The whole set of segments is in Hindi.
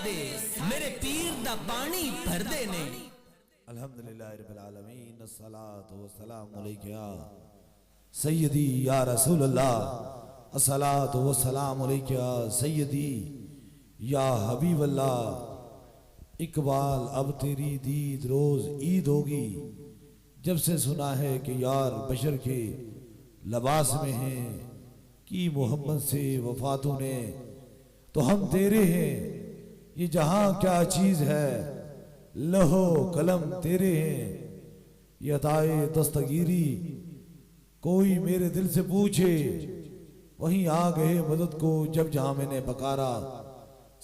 दे मेरे पीर दा पानी भर दे ने। अल्हम्दुलिल्लाह रब्बिल आलमीन अस्सलातु वस्सलामु अलैका सय्यदी या रसूल अल्लाह अस्सलातु वस्सलामु अलैका सय्यदी या हबीब अल्लाह। इकबाल अब तेरी दीद रोज ईद होगी, जब से सुना है कि यार बशर के लबास में हैं कि मोहम्मद से वफातों ने तो हम तेरे हैं। ये जहां क्या चीज है लहो कलम तेरे हैं। ये अताए दस्तगीरी कोई मेरे दिल से पूछे, वहीं आ गए मदद को जब जहां मैंने पकारा।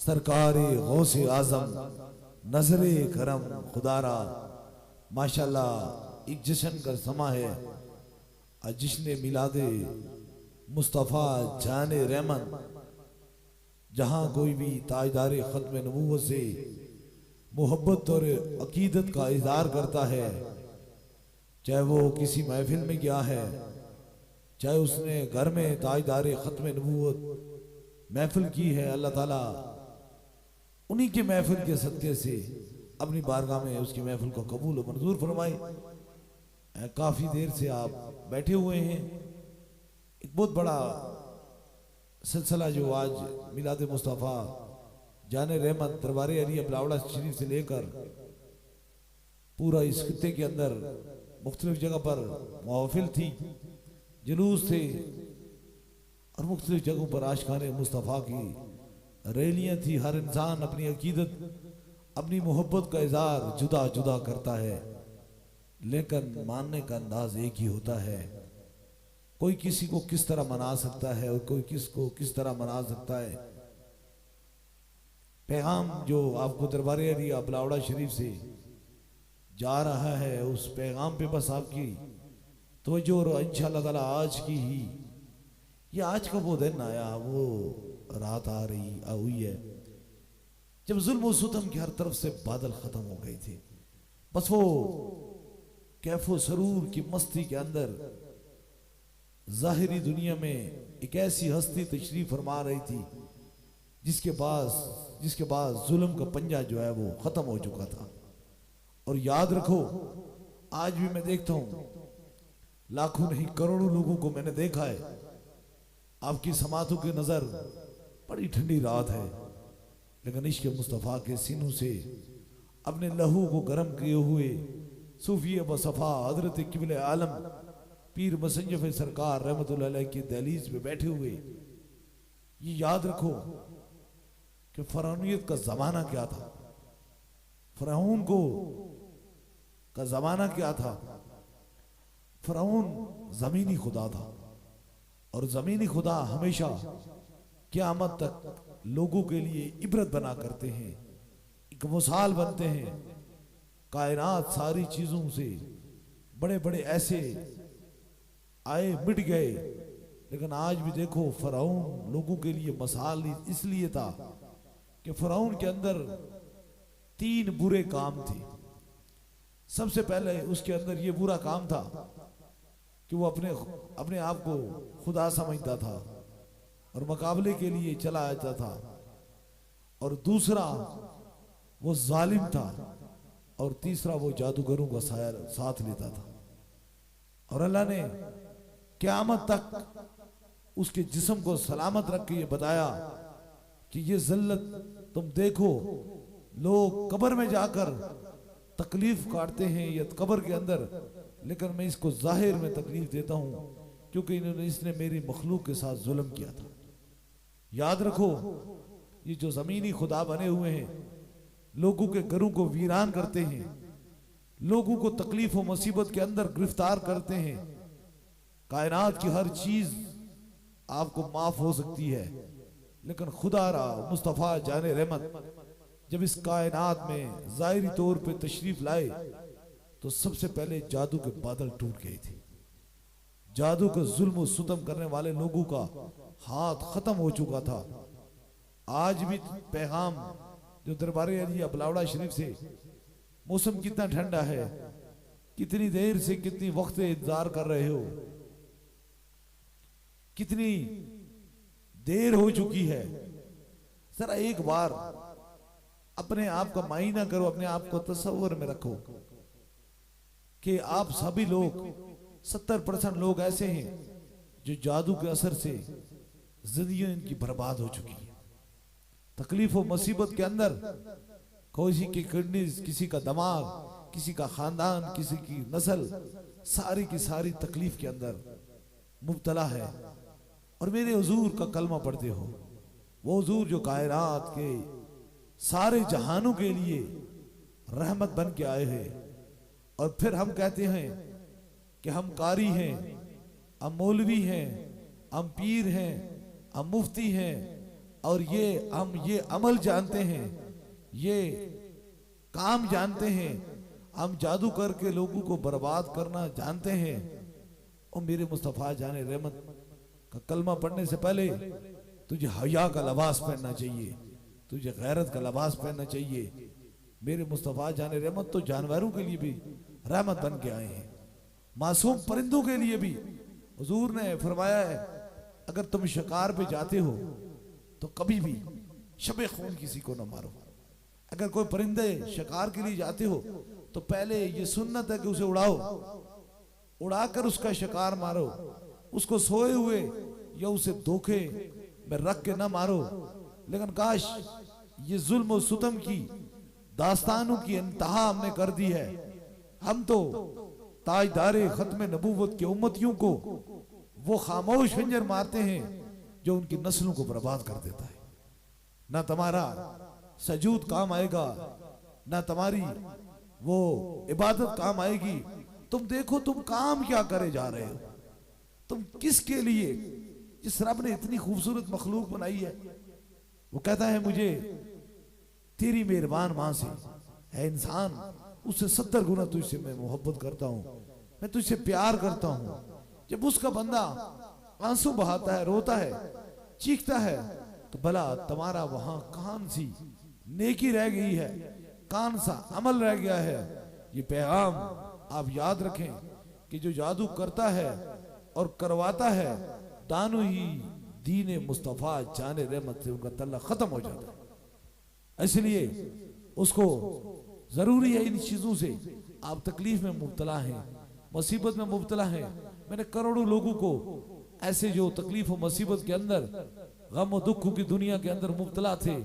सरकारे गौसे आजम नजरे करम खुदारा। माशाल्लाह एक जश्न का समा है, जिश्न मिलादे मुस्तफ़ा जाने रहमत। जहां कोई भी ताजदारे खत्म नबूवत से मोहब्बत और अकीदत का इजहार करता है, चाहे वो किसी महफिल में गया है, चाहे उसने घर में ताजदारे खत्म नबूवत महफिल की है, अल्लाह ताला उन्हीं के महफिल के सदक़े से अपनी बारगाह में उसकी महफिल को कबूल और मंजूर फरमाए। काफी देर से आप बैठे हुए हैं। एक बहुत बड़ा सिलसिला जो आज मिलाद मुस्तफ़ा जाने रहमत दरबारे अली अबलावड़ा शरीफ से लेकर पूरा इस खित्ते के अंदर मुख्तलिफ जगह पर महफिल थी, जुलूस थे और मुख्तलिफ जगहों पर आशिकाने मुस्तफ़ा की रैलियां थी। हर इंसान अपनी अकीदत अपनी मोहब्बत का इजहार जुदा जुदा करता है, लेकिन मानने का अंदाज एक ही होता है। कोई किसी को किस तरह मना सकता है और कोई किसको किस तरह मना सकता है। पैगाम जो आपको दरबारे अली अबलावड़ा शरीफ से जा रहा है, उस पैगाम पे बस आपकी तवज्जो और इंशाअल्लाह ताला आज की ही ये आज का वो दिन आया, वो रात आ रही हुई है जब जुल्म और सितम की हर तरफ से बादल खत्म हो गए थे। बस वो कैफो सरूर की मस्ती के अंदर जाहिरी दुनिया में एक ऐसी हस्ती तशरीफ फरमा रही थी जिसके बाद जुल्म का पंजा जो है वो खत्म हो चुका था। और याद रखो, आज भी मैं देखता हूं लाखों नहीं करोड़ों लोगों को मैंने देखा है, आपकी समातों की नजर बड़ी ठंडी रात है, लेकिन इश्क मुस्तफ़ा के सीनों से अपने लहू को गर्म किए हुए सूफी बसफा हजरत किबले आलम पीर मसंजफ सरकार रहमतुल्लाह अलैह की दहलीज पे बैठे हुए ये याद रखो कि फरौनियत का जमाना क्या था, फरौन को का जमाना क्या था। फरौन जमीनी खुदा था और जमीनी खुदा हमेशा क़यामत तक लोगों के लिए इबरत बना करते हैं, एक मिसाल बनते हैं। कायनात सारी चीजों से बड़े बड़े ऐसे आए मिट गए, लेकिन आज भी देखो फरौन लोगों के लिए मिसाल इसलिए था कि फरौन के अंदर 3 बुरे काम थे। सबसे पहले उसके अंदर ये बुरा काम था कि वो अपने आप को खुदा समझता था और मुकाबले के लिए चला आता था। और दूसरा वो जालिम था और तीसरा वो जादूगरों का साथ लेता था। और अल्लाह ने क़यामत तक उसके जिस्म को सलामत रख के ये बताया कि ये ज़िल्लत तुम देखो, लोग कब्र में जाकर तकलीफ काटते हैं या कब्र के अंदर, लेकिन मैं इसको जाहिर में तकलीफ देता हूं क्योंकि इसने मेरी मखलूक के साथ जुल्म किया था। याद रखो, ये जो जमीनी खुदा बने हुए हैं लोगों के घरों को वीरान करते हैं, लोगों को तकलीफ और मुसीबत के अंदर गिरफ्तार करते हैं। कायनात की हर चीज आपको माफ हो सकती है, लेकिन खुदा रा मुस्तफ़ा जाने रहमत जब इस कायनात में ज़ाहिरी तौर पे तशरीफ लाए तो सबसे पहले जादू के बादल टूट गए थे। जादू का जुल्म और सितम करने वाले लोगों का हाथ खत्म हो चुका था। आज भी पैगाम जो दरबारे अली अबलावड़ा शरीफ से, मौसम कितना ठंडा है, कितनी देर से कितनी वक्त इंतजार कर रहे हो, कितनी देर हो चुकी है। जरा एक बार अपने आप का मायना करो, अपने आप को तस्वर में रखो कि आप सभी लोग 70% लोग ऐसे हैं जो जादू के असर से जिंदगी इनकी बर्बाद हो चुकी है। तकलीफ और मुसीबत के अंदर किसी की किडनी, किसी का दिमाग, किसी का खानदान, किसी की नस्ल, सारी की सारी तकलीफ के अंदर मुब्तला है। और मेरे हुजूर का कलमा पढ़ते हो, वो हुजूर जो कायनात के सारे जहानों के लिए रहमत बन के आए हैं। और फिर हम कहते हैं कि हम कारी हैं, हम मौलवी हैं, हम पीर हैं, हम मुफ्ती हैं, और हम ये अमल जानते हैं, ये काम जानते हैं, हम जादू करके लोगों को बर्बाद करना जानते हैं। और मेरे मुस्तफ़ा जाने रहमत का कलमा पढ़ने से पहले तुझे हया का लिबास पहनना चाहिए, तुझे गैरत का लिबास पहनना चाहिए। मेरे मुस्तफ़ा जाने रहमत तो जानवरों के लिए भी रहमत बन के आए हैं, मासूम परिंदों के लिए भी। हुजूर ने फरमाया है, अगर तुम शिकार पे जाते हो तो कभी भी शबे खून किसी को ना मारो। अगर कोई परिंदे शिकार के लिए जाते हो तो पहले ये सुन्नत है कि उसे उड़ाओ, उड़ाकर उसका शिकार मारो, उसको सोए हुए या उसे धोखे में रख के ना मारो। लेकिन काश ये जुल्म और सुतम की दास्तानों की इंतहा हमने कर दी है। हम तो ताजदारे खत्म नबूवत के उम्मतियों को वो खामोश खंजर मारते हैं जो उनकी नस्लों को बर्बाद कर देता है। ना तुम्हारा सजूद काम आएगा, ना तुम्हारी वो इबादत काम आएगी। तुम देखो तुम काम क्या करे जा रहे हो, तुम किसके लिए। जिस रब ने इतनी खूबसूरत मखलूक बनाई है, वो कहता है मुझे तेरी मेहरबान मां से है इंसान, उससे 70 गुना तुझसे मैं मोहब्बत करता हूं, मैं तुझसे प्यार करता हूं। जब उसका बंदा आंसू बहाता है, रोता है, चीखता है, तो भला तुम्हारा वहां कान सी नेकी रह गई है, कान सा अमल रह गया है। ये पैगाम आप याद रखें कि जो जादू करता है और करवाता है, दानो ही दीन मुस्तफ़ा जाने रहमत से उनका तल्ला खत्म हो जाता है। इसलिए उसको जरूरी है इन चीजों से। आप तकलीफ में मुब्तला हैं, मुसीबत में मुब्तला हैं। मैंने करोड़ों लोगों को ऐसे जो तकलीफ और मुसीबत के अंदर, गम और दुख की दुनिया के अंदर मुब्तला थे,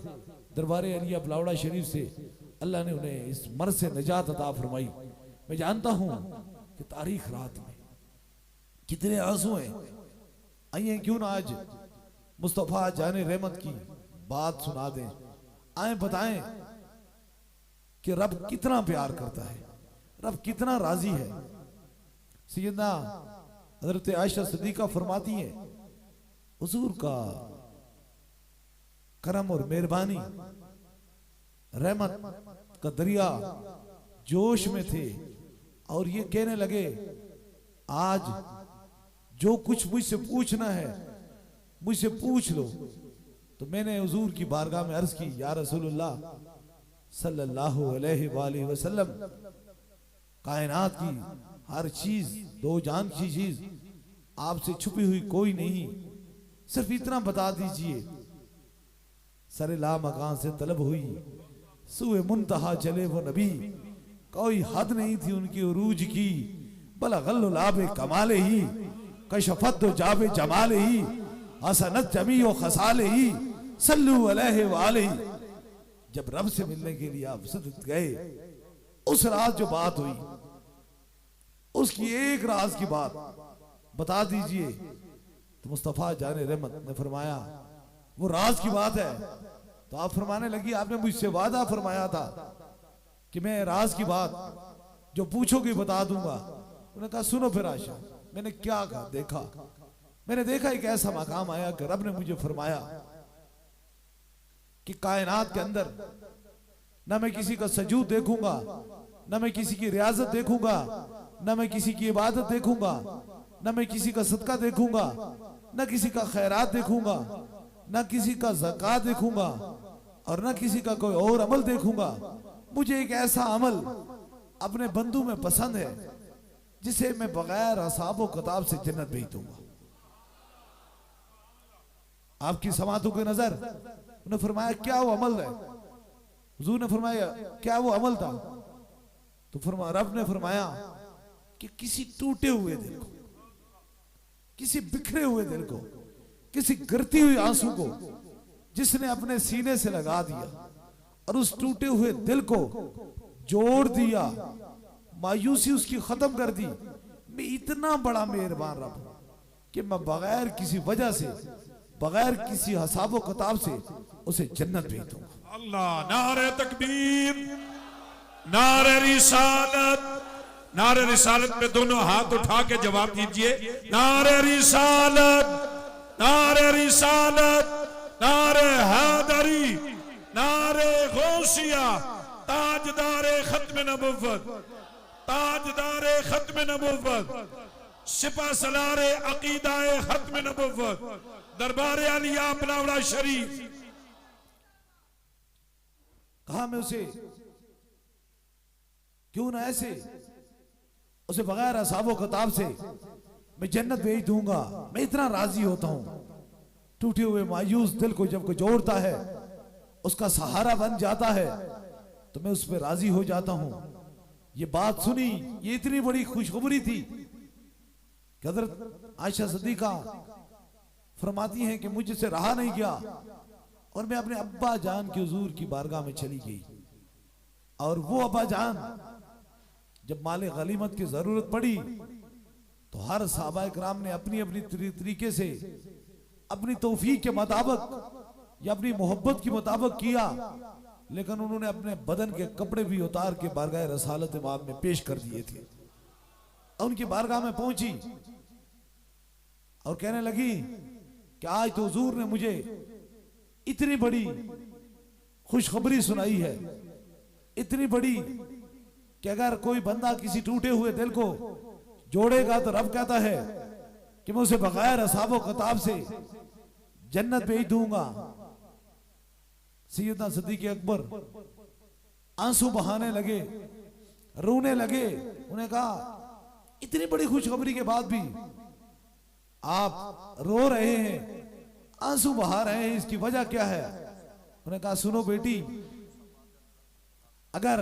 दरबारे अलिया बलावड़ा शरीफ से अल्लाह ने उन्हें इस मर्ज से निजात अता फरमाई। मैं जानता हूं कि तारीख रात में कितने आंसू हैं। आइए क्यों ना आज मुस्तफ़ा जाने रहमत की बात सुना दें, आए बताएं कि रब कितना प्यार करता है, रब कितना राजी है। सैयदना हजरत आयशा सिद्दीका फरमाती है, हुजूर का करम और मेहरबानी, रहमत का दरिया जोश में थे और ये कहने लगे, आज जो कुछ मुझसे पूछना है मुझसे पूछ लो। तो मैंने हुजूर की बारगाह में अर्ज की, या रसूलुल्लाह सल्लल्लाहु अलैहि वसल्लम, कायनात की हर चीज, दो जान की चीज आपसे छुपी हुई कोई नहीं, सिर्फ इतना बता दीजिए। सरे ला मकान से तलब हुई, सुए मुंतहा चले वो नबी, कोई हद नहीं थी उनकी उरूज की, बला गल्लो लाबे कमाले ही, कशफत जाबे जमाले ही, हसनत जमी व खसाले ही, सल्लु अलैहि व अलैहि। जब रब से मिलने के लिए आप सदत गए, उस रात जो बात हुई, उसकी एक राज की बात बता दीजिए। तो मुस्तफ़ा जाने रहमत ने फरमाया, वो राज की बात है। तो आप फरमाने लगी, आपने मुझसे वादा फरमाया था कि मैं राज की बात जो पूछोगे बता दूंगा। उन्होंने कहा, सुनो फिर आशा। मैंने क्या कहा, देखा, मैंने देखा एक ऐसा मकाम आया कि रब ने मुझे फरमाया कि कायनात के अंदर न मैं किसी का सजूद देखूंगा, न मैं किसी की रियाजत देखूंगा, न मैं किसी की इबादत देखूंगा, न मैं किसी का सदका देखूंगा, न किसी का खैरात देखूंगा, न किसी का ज़कात देखूंगा, और न किसी का कोई और अमल देखूंगा। मुझे एक ऐसा अमल अपने बंदू में पसंद है जिसे मैं बगैर हिसाब व किताब से जन्नत भेज दूंगा। आपकी समातों की नजर, उन्हें फरमाया क्या वो अमल है? हुजूर ने फरमाया क्या वो अमल था? तो रब ने फरमाया कि किसी टूटे हुए दिल को, किसी बिखरे हुए दिल को, किसी गिरती हुई आंसू को जिसने अपने सीने से लगा दिया और उस टूटे हुए दिल को जोड़ दिया, मायूसी उसकी खत्म कर दी, मैं इतना बड़ा मेहरबान रब कि मैं बगैर किसी वजह से, बगैर किसी हिसाब किताब से उसे जन्नत भेज दूंगा। अल्लाह, नारे तकबीर, नारे रिसालत, नारे रिसालत पे दोनों हाथ उठा के जवाब दीजिए। नारे रिसालत, नारे रिसालत, नारे हैदरी, नारे गौसिया, ताजदारे खत्म नबुव्वत, ताजदारे खत्म नबुव्वत, सिपा सलारे अकीदाए खत्म नबुव्वत, दरबार आलिया बिलावला शरीफ। कहा मैं उसे क्यों ना ऐसे उसे बगैर हिसाब किताब से मैं जन्नत भेज दूंगा। मैं इतना राजी होता हूं, टूटे हुए मायूस दिल को जब कोई जोड़ता है, उसका सहारा बन जाता है, तो मैं उस पर राजी हो जाता हूं। ये बात सुनी, ये इतनी बड़ी खुशखबरी थी कि हज़रत आयशा सिद्दीक़ा फरमाती हैं कि मुझसे रहा नहीं गया और मैं अपने अब्बा जान के हुजूर की बारगाह में चली गई। और वो अब्बा जान जब माले गनीमत की जरूरत पड़ी तो हर सहाबा इकराम ने अपनी अपनी तरीके से, अपनी तौफीक के मुताबिक या अपनी मोहब्बत के मुताबिक किया, लेकिन उन्होंने अपने बदन के कपड़े भी उतार के बारगाह रसालत इमाम में पेश कर दिए थे। उनकी बारगाह में पहुंची और कहने लगी कि आज तो हुजूर ने मुझे इतनी बड़ी खुशखबरी सुनाई है, इतनी बड़ी कि अगर कोई बंदा किसी टूटे हुए दिल को जोड़ेगा तो रब कहता है कि मैं उसे बगैर हिसाब किताब से जन्नत भेज दूंगा। सैयदना सिद्दीक़ अकबर आंसू बहाने लगे, रोने लगे। उन्हें कहा इतनी बड़ी खुशखबरी के बाद भी आप रो रहे हैं, आंसू बहा रहे हैं, इसकी वजह क्या है? उन्हें कहा सुनो बेटी, अगर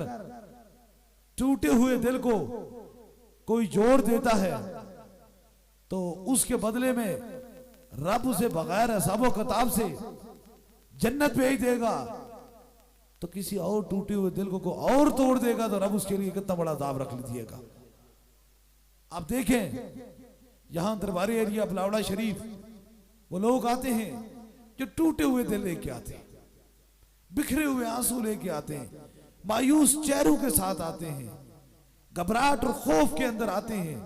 टूटे हुए दिल को कोई जोड़ देता है तो उसके बदले में रब उसे बगैर हिसाब किताब से जन्नत भेज देगा, तो किसी और टूटे हुए दिल को और तोड़ देगा तो रब उसके लिए कितना बड़ा अज़ाब रख लीजिएगा। आप देखें यहां दरबार एरिया बिलावड़ा शरीफ वो लोग आते हैं जो टूटे हुए दिल लेके आते हैं, बिखरे हुए आंसू लेके आते हैं, मायूस चेहरों के साथ आते हैं, घबराहट और खौफ के अंदर आते हैं,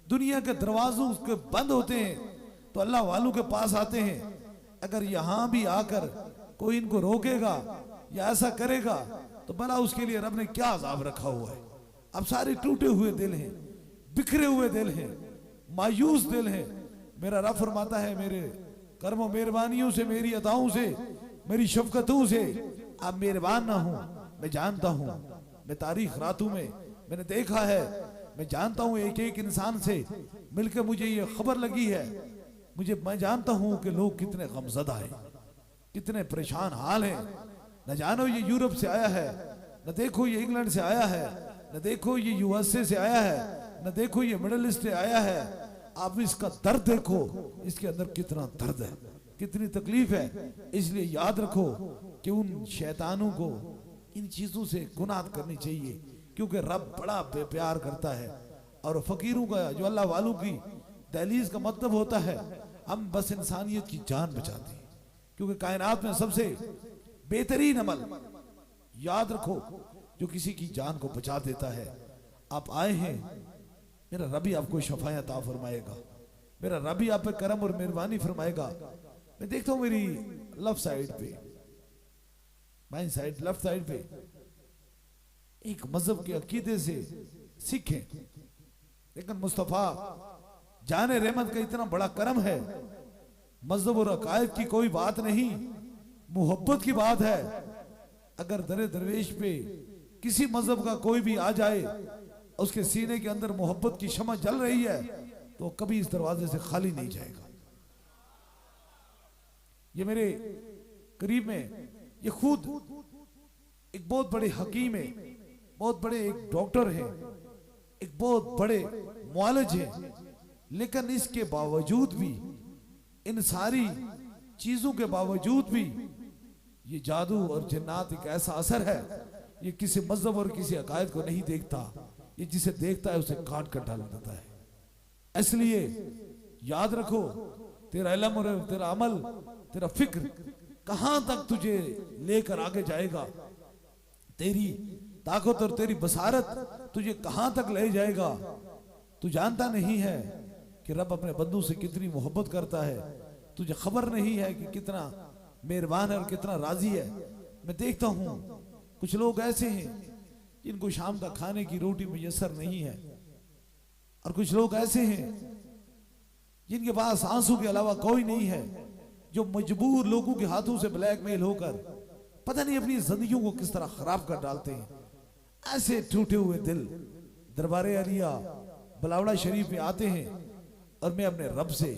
दुनिया के दरवाजों उसके बंद होते हैं तो अल्लाह वालों के पास आते हैं। अगर यहां भी आकर कोई इनको रोकेगा या ऐसा करेगा तो भला उसके लिए रब ने क्या अज़ाब रखा हुआ है। अब सारे टूटे हुए दिल हैं, बिखरे हुए दिल हैं, मायूस दिल हैं। मेरा रब फरमाता है मेरे कर्मों मेहरबानियों से, मेरी अताओं से, मेरी शफकतों से आप मेहरबान ना हो। मैं जानता हूं, मैं तारीख रातों में मैंने देखा है, मैं जानता हूं एक एक इंसान से मिलकर मुझे ये खबर लगी है, मैं जानता हूं कि लोग कितने गमज़दा हैं, कितने परेशान हाल हैं। न जानो ये यूरोप से आया है, न देखो ये इंग्लैंड से आया है, न देखो ये यूएसए से आया है, न देखो ये मिडिल ईस्ट से आया है। आप इसका दर्द देखो, इसके अंदर कितना दर्द है, कितनी तकलीफ है। इसलिए याद रखो कि उन शैतानों को इन चीजों से गुनाह करनी चाहिए, क्योंकि रब बड़ा प्यार करता है। और फकीरों का, जो अल्लाह वालों की दहलीज का मतलब होता है, हम बस इंसानियत की जान बचाते हैं, क्योंकि कायनात में सबसे बेहतरीन अमल याद रखो जो किसी की जान को बचा देता है। आप आए हैं, मेरा रबी आपको शफाया अता फरमाएगा, मेरा रबी आप पे करम और मेहरबानी फरमाएगा। मैं देखता हूं मेरी लेफ्ट साइड पे, बाईं साइड लेफ्ट साइड पे एक मजहब के अकीदे से सिख हैं, लेकिन मुस्तफा जाने रहमत का इतना बड़ा करम है, मजहब और अकायद की कोई बात नहीं, मोहब्बत की बात है। अगर दरे दरवेश पे किसी मजहब का कोई भी आ जाए, उसके सीने के अंदर मोहब्बत की शमा जल रही है, तो कभी इस दरवाजे से खाली नहीं जाएगा। ये मेरे करीब में ये खुद एक बहुत बड़े हकीम है, बहुत बड़े एक डॉक्टर हैं, एक बहुत बड़े मुआलिज हैं, लेकिन इसके बावजूद भी, इन सारी चीजों के बावजूद भी ये जादू और जिन्नात एक ऐसा असर है, ये किसी मजहब और किसी अकायद को नहीं देखता, ये जिसे देखता है उसे काट कर डाल देता है। इसलिए याद रखो, तेरा इल्म और तेरा अमल, तेरा फिक्र कहां तक तुझे लेकर आगे जाएगा, तेरी ताकत और तेरी बसारत तुझे कहां तक ले जाएगा। तू जानता नहीं है कि रब अपने बंदों से कितनी मोहब्बत करता है, तुझे खबर नहीं है कि कितना मेहरबान है और कितना राजी है। मैं देखता हूं कुछ लोग ऐसे हैं जिनको शाम का खाने की रोटी मुयस्सर नहीं है, और कुछ लोग ऐसे हैं जिनके पास आंसू के अलावा कोई नहीं है, जो मजबूर लोगों के हाथों से ब्लैकमेल होकर पता नहीं अपनी जिंदगियों को किस तरह खराब कर डालते हैं। ऐसे टूटे हुए दिल दरबारे अलिया बलावड़ा शरीफ में आते हैं, और मैं अपने रब से,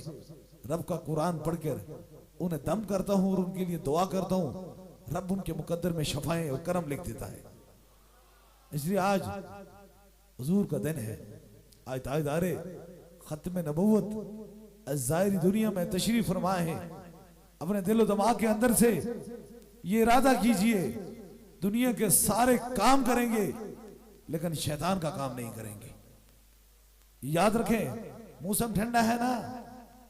रब का कुरान पढ़कर उन्हें दम करता हूं और उनके लिए दुआ करता हूं। रब उनके मुकद्दर में शफाएं और करम लिख देता है। इसलिए आज हुजूर का दिन है, आज ताजदारे खत्म नबूवत ज़ाहिरी दुनिया में तशरीफ फरमाए हैं। अपने दिलो दिमाग के अंदर से ये इरादा कीजिए, दुनिया के सारे काम करेंगे लेकिन शैतान का काम नहीं करेंगे। याद रखें, मौसम ठंडा है ना,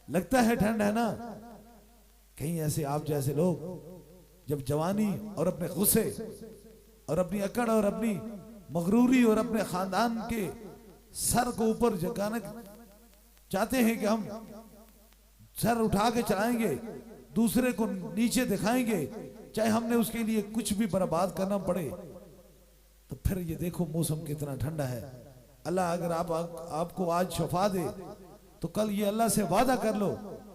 लगता है ठंड है ना, कहीं ऐसे आप जैसे लोग जब जवानी और अपने गुस्से और अपनी अकड़ और अपनी मगरूरी और अपने खानदान के सर को ऊपर जगाने चाहते हैं कि हम सर उठा के चलाएंगे, दूसरे को नीचे दिखाएंगे, चाहे हमने उसके लिए कुछ भी बर्बाद करना पड़े, तो फिर ये देखो मौसम कितना ठंडा है। अल्लाह अगर आपको आज शफा दे तो कल ये अल्लाह से वादा कर लो,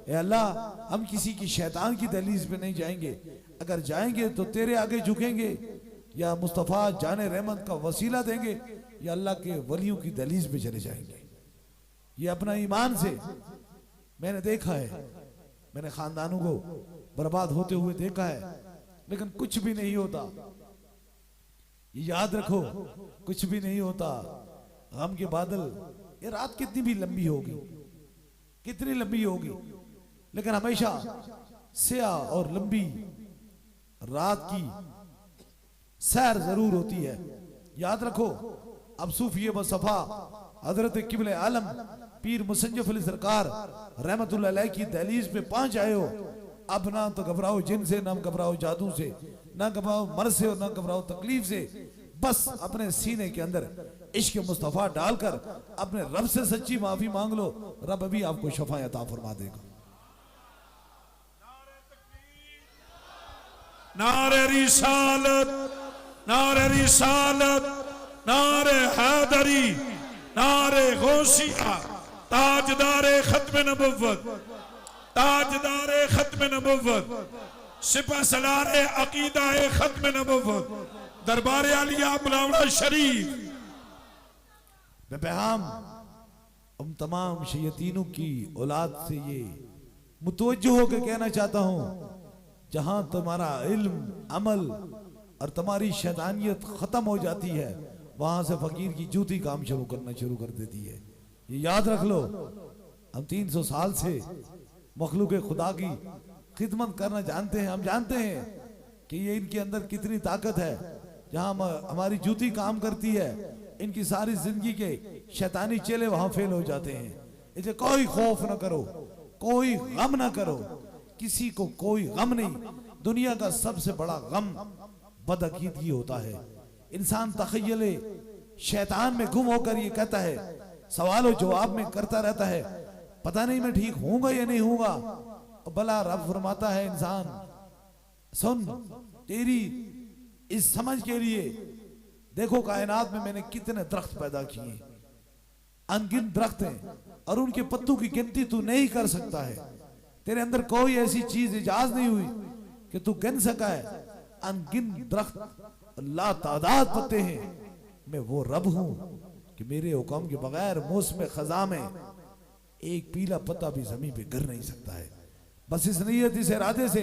ए अल्लाह हम किसी की शैतान की दहलीज पे नहीं जाएंगे, अगर जाएंगे तो तेरे आगे झुकेंगे, या मुस्तफ़ा जाने रहमत का वसीला देंगे, या अल्लाह के वलियों की दहलीज पे चले जाएंगे। ये अपना ईमान से मैंने देखा है, मैंने खानदानों को बर्बाद होते हुए देखा है, लेकिन कुछ भी नहीं होता। ये याद रखो, कुछ भी नहीं होता। गम के बादल, ये रात कितनी भी लंबी होगी, कितनी लंबी होगी, लेकिन हमेशा स्याह और लंबी रात की सैर जरूर होती है। याद रखो, अब सूफी बसफा हजरत किबले आलम पीर मुसंजफ अली सरकार रहमतुल्लाह अलैह की दहलीज पे पहुंच आए हो। अब ना तो घबराओ जिन से, ना घबराओ जादू से, ना घबराओ मर्ज से और ना घबराओ तकलीफ से। बस अपने सीने के अंदर इश्क मुस्तफा डालकर अपने रब से सच्ची माफी मांग लो, रब अभी आपको शफाए अता फरमा देगा। नारे रिसालत, नारे रिसालत, नारे हैदरी, नारे गौसिया, ताजदारे खत्म नबुव्वत, ताजदारे खत्म नबुव्वत, सिपह सलारे अकीदाए खत्म नबुव्वत, दरबारे आलिया बलावड़ा शरीफ। मैं पैगाम हम तमाम शैतानों की औलाद से ये मुतवज्जो होकर कहना चाहता हूं, जहां तुम्हारा इल्म, अमल और तुम्हारी शैतानियत खत्म हो जाती है, वहां से फकीर की जूती काम शुरू करना शुरू कर देती है। ये याद रख लो, हम 300 साल से मखलूक खुदा की खिदमत करना जानते हैं। हम जानते हैं कि ये इनके अंदर कितनी ताकत है। जहां हमारी जूती काम करती है, इनकी सारी जिंदगी के शैतानी चेले वहां फेल हो जाते हैं। इसे कोई खौफ ना करो, कोई गम ना करो, किसी को कोई गम नहीं। दुनिया का सबसे बड़ा गम बदअकीदगी होता है। इंसान तखय्युल शैतान में गुम होकर ये कहता है, सवाल और जवाब में करता रहता है, पता नहीं मैं ठीक होऊंगा या नहीं होऊंगा। भला रब फरमाता है, इंसान सुन, तेरी इस समझ के लिए देखो कायनात में मैंने कितने दरख्त पैदा किए, अनगिनत दरख्त हैं, और उनके पत्तों की गिनती तू नहीं कर सकता है। तेरे अंदर कोई ऐसी चीज इजाज नहीं हुई कि तू गिन सका है। अनगिनत दरख्त, ला तादाद पत्ते हैं। मैं वो रब हूं कि मेरे हुक्म के बगैर मौसम खजा में एक पीला पत्ता भी जमीन पे गिर नहीं सकता है। बस इस नीयत, इस इरादे से,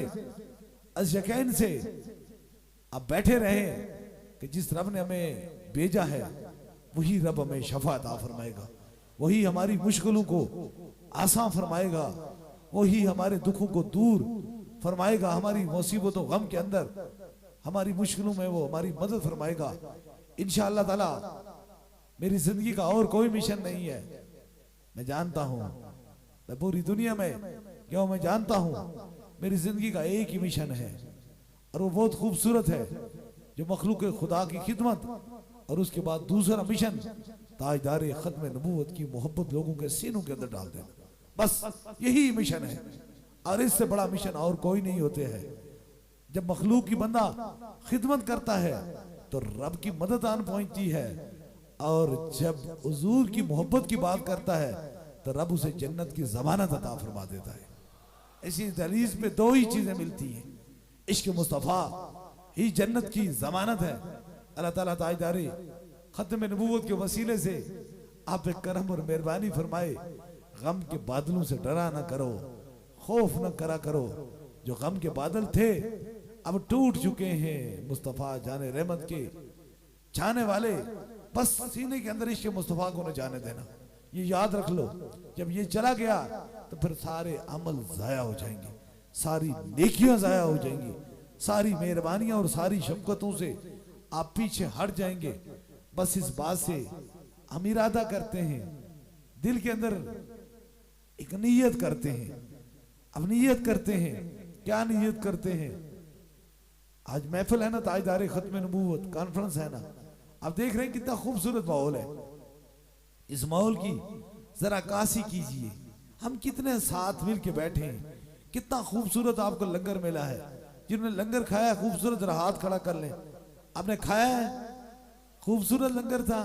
इस यकीन से आप बैठे रहे कि जिस रब ने हमें भेजा है वही रब हमें शफा अता फरमाएगा, वही हमारी मुश्किलों को आसान फरमाएगा, वही हमारे दुखों को दूर फरमाएगा, हमारी मुसीबतों गम के अंदर हमारी मुश्किलों में वो हमारी मदद फरमाएगा इंशाअल्लाह ताला। मेरी जिंदगी का और कोई मिशन नहीं है। मैं जानता हूं, मैं पूरी दुनिया में क्यों, मैं जानता हूं मेरी जिंदगी का एक ही मिशन है और वो बहुत खूबसूरत है, जो मखलूक खुदा की खिदमत, और उसके बाद दूसरा मिशन ताजदार खत्म नबूवत की मोहब्बत लोगों के सीनों के अंदर डाल देना। बस यही मिशन है और इससे बड़ा मिशन और कोई नहीं होते हैं। जब मखलूक की बंदा खिदमत करता है तो रब की मदद आन पहुंचती है, और जब हुजूर की मोहब्बत की बात करता है तो रब उसे जन्नत की जमानत अता फरमा देता है। इसी दहलीज पे दो ही चीजें मिलती हैं, इश्क मुस्तफा ही जन्नत की जमानत है। अल्लाह ताला ताजदारी खत्म नबूवत के वसीले से आप पे करम और मेहरबानी फरमाए। गम के बादलों से डरा ना करो, खौफ न करा करो, जो गम के बादल थे अब टूट चुके हैं। मुस्तफा जाने रहमत के चाहने वाले, बस सीने के अंदर इश्क मुस्तफा को न जाने देना, ये याद रख लो। जब ये चला गया तो फिर सारे अमल जाया हो जाएंगे, सारी नेकियां जाया हो जाएंगी, सारी मेहरबानियां और सारी शफकतों से आप पीछे हट जाएंगे। बस इस बात से हम इरादा करते हैं, दिल के अंदर एक नीयत करते हैं। अब नीयत करते हैं, क्या नीयत करते हैं? आज महफिल है ना, ताजदार खत्म नबूवत कॉन्फ्रेंस है ना, आप देख रहे हैं कितना खूबसूरत माहौल है। इस माहौल की जरा अक्कासी कीजिए, हम कितने साथ मिल के बैठे हैं, कितना खूबसूरत आपको लंगर मिला है। जिन्होंने लंगर खाया खूबसूरत, जरा हाथ खड़ा कर लें। आपने खाया है, खूबसूरत लंगर था।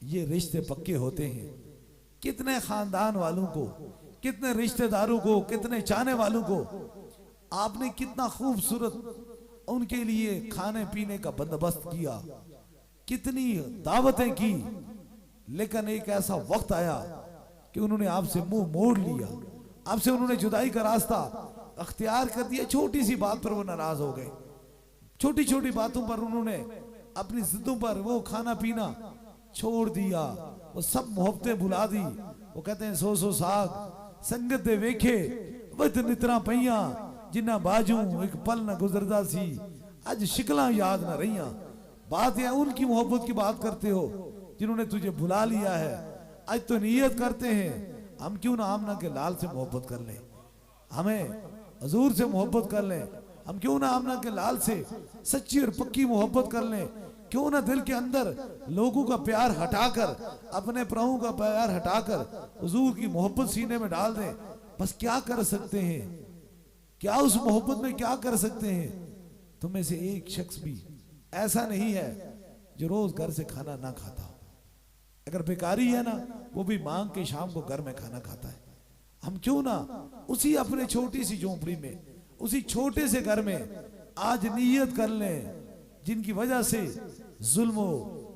ये रिश्ते पक्के होते हैं। कितने खानदान वालों को, कितने रिश्तेदारों को, कितने चाहने वालों को आपने कितना खूबसूरत उनके लिए खाने पीने का बंदोबस्त किया, कितनी दावतें की, लेकिन एक ऐसा वक्त आया कि उन्होंने आपसे मुंह मोड़ लिया, आपसे उन्होंने जुदाई का रास्ता अख्तियार कर दिया। छोटी सी बात पर वो नाराज हो गए, छोटी छोटी बातों पर उन्होंने अपनी जिद्दों पर वो खाना पीना छोड़ दिया, वो सब मोहब्बतें भुला दी। वो कहते हैं सो साग संगत दे वेखे वत नितरा पईया, जिन्ना बाजू एक पल न गुजरदा सी, आज शिकला याद न रहिया। बात है उनकी मोहब्बत की बात करते हो जिन्होंने तुझे भुला लिया है। आज तो नियत करते हैं, हम क्यों ना आमना के लाल से मोहब्बत कर लें, हमें हजूर से मोहब्बत कर लें। हम क्यों ना आमना के लाल से सच्ची और पक्की मोहब्बत कर लें। क्यों ना दिल के अंदर लोगों का प्यार हटाकर, अपने प्रभु का प्यार हटाकर हुजूर की मोहब्बत सीने में डाल दें। बस क्या कर सकते हैं, क्या उस मोहब्बत में क्या कर सकते हैं? तुम में से एक शख्स भी ऐसा नहीं है जो रोज घर से खाना ना खाता हो। अगर बेकारी है ना, वो भी मांग के शाम को घर में खाना खाता है। हम क्यों ना उसी अपने छोटी सी झोंपड़ी में, उसी छोटे से घर में आज नियत कर लें, जिनकी वजह से जुल्म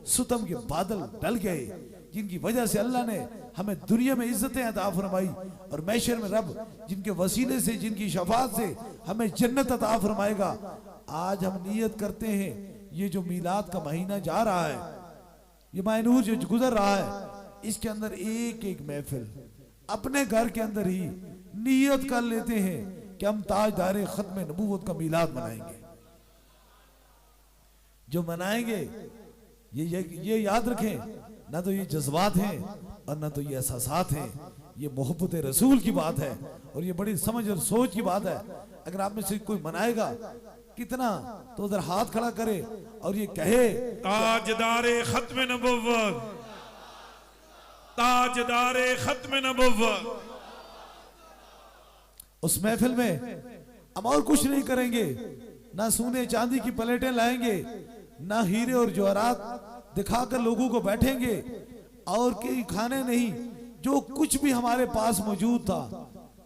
सुतम के बादल डल गए, जिनकी वजह से अल्लाह ने हमें दुनिया में इज्जतें अता फरमाई और मैशर में रब जिनके वसीले से, जिनकी शफाअत से हमें जन्नत अता फरमाएगा। आज हम नियत करते हैं, ये जो मीलाद का महीना जा रहा है, ये मायनूर जो गुजर रहा है, इसके अंदर एक एक महफिल अपने घर के अंदर ही नियत कर लेते हैं कि हम ताजदार खत्म नबूवत का मीलाद मनाएंगे। जो मनाएंगे ये याद रखें, ना तो ये जज्बात हैं और ना तो ये एहसासात हैं, ये मोहब्बत रसूल की बात है और ये बड़ी समझ और सोच की बात है। अगर आप में से कोई मनाएगा कितना, तो उधर हाथ खड़ा करे और ये कहे ताजदारे खत्म नबुव्वत, ताजदारे खत्म नबुव्वत। उस महफिल में हम और कुछ नहीं करेंगे, ना सोने चांदी की प्लेटें लाएंगे, ना हीरे और जवाहरात दिखाकर लोगों को बैठेंगे और कई खाने नहीं। जो कुछ भी हमारे पास मौजूद था,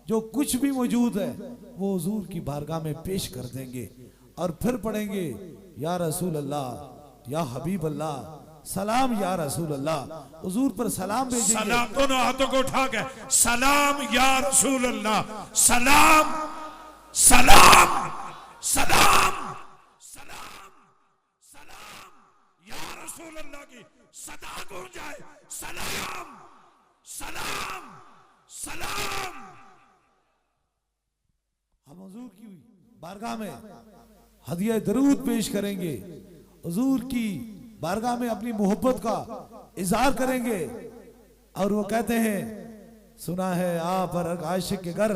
जो कुछ भी मौजूद है, वो हुजूर की बारगाह में पेश कर देंगे और फिर पढ़ेंगे या रसूल अल्लाह, या हबीब अल्लाह, सलाम या रसूल अल्लाह। हुजूर पर सलाम भेजेंगे। सलाम, दोनों हाथों को उठा के सलाम या रसूल अल्लाह, सलाम सलाम सलाम सलाम सलाम रसूल अल्लाह की सदा गूंज जाए, सलाम सलाम सलाम। हम हुजूर की बारगाह में हदिया दरूद पेश करेंगे, हुजूर की बारगाह में अपनी मोहब्बत का इजहार करेंगे। और वो कहते हैं, सुना है आप हर आशिक के घर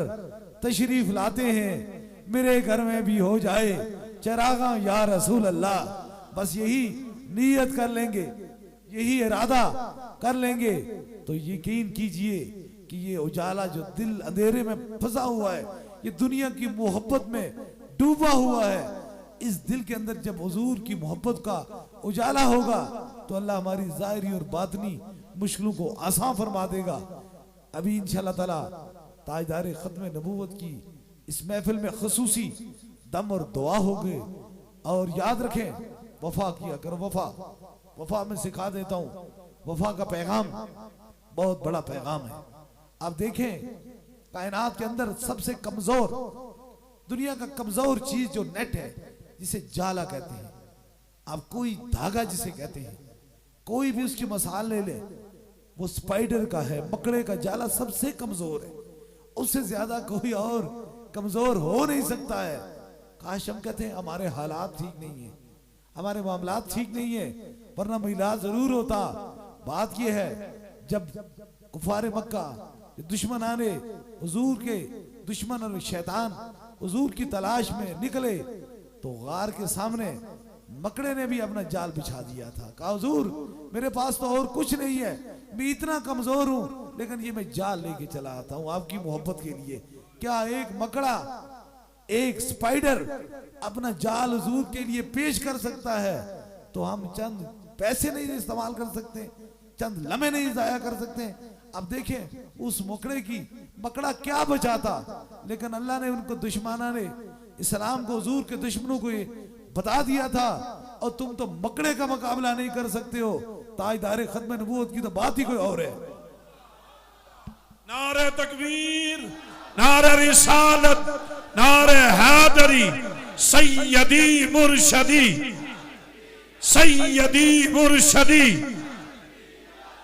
तशरीफ लाते हैं, मेरे घर में भी हो जाए चरागा या रसूल अल्लाह। बस यही नीयत कर लेंगे, यही इरादा कर लेंगे तो यकीन कीजिए कि ये उजाला जो दिल अंधेरे में फंसा हुआ है, ये दुनिया की मोहब्बत में डूबा हुआ है, इस दिल के अंदर जब हुजूर की मोहब्बत का उजाला होगा तो अल्लाह हमारी ज़ाहिरी और बातनी मुश्किलों को आसान फरमा देगा। अभी इंशाअल्लाह ताला ताजदार खत्म नबूवत की इस महफिल में खसूसी दम और दुआ होगे। और याद रखें, वफा किया करो, वफा में सिखा देता हूं, वफा का पैगाम बहुत बड़ा पैगाम है। आप देखें, कायनात के अंदर सबसे कमजोर, दुनिया का कमजोर चीज जो नेट है, जिसे जाला कहते हैं, आप कोई धागा जिसे कहते हैं, कोई भी उसकी मसाल ले ले, वो स्पाइडर का है, मकड़े का जाला सबसे कमजोर है, उससे ज्यादा कोई और कमजोर हो नहीं सकता है। काश हम कहते हैं हमारे हालात ठीक नहीं है, हमारे मामलात ठीक नहीं है, वरना मिला जरूर होता। बात यह है, जब कुफारे मक्का दुश्मन आने, हुजूर के दुश्मन और शैतान हुजूर की तलाश में निकले तो गार के सामने मकड़े ने भी अपना जाल बिछा दिया था। कहा हुजूर मेरे पास तो और कुछ नहीं है, मैं इतना कमजोर हूं, लेकिन ये मैं जाल लेके चला आता हूं आपकी मोहब्बत के लिए। क्या एक मकड़ा, एक स्पाइडर अपना जाल हुजूर के लिए पेश कर सकता है तो हम चंद पैसे नहीं इस्तेमाल कर सकते, चंद लम्हे नहीं जाया कर सकते। अब देखें उस मकड़ा क्या बचाता, लेकिन अल्लाह ने उनको दुश्मना ने इस्लाम को, हुजूर के दुश्मनों को ये बता दिया था, और तुम तो मकड़े का मुकाबला नहीं कर सकते हो। ताजदार खत्म नबूवत की तो बात ही कोई और है। नारे तकबीर, नारे रिसालत, नारे हैदरी, सैयदी मुर्शदी, सैयदी मुर्शदी,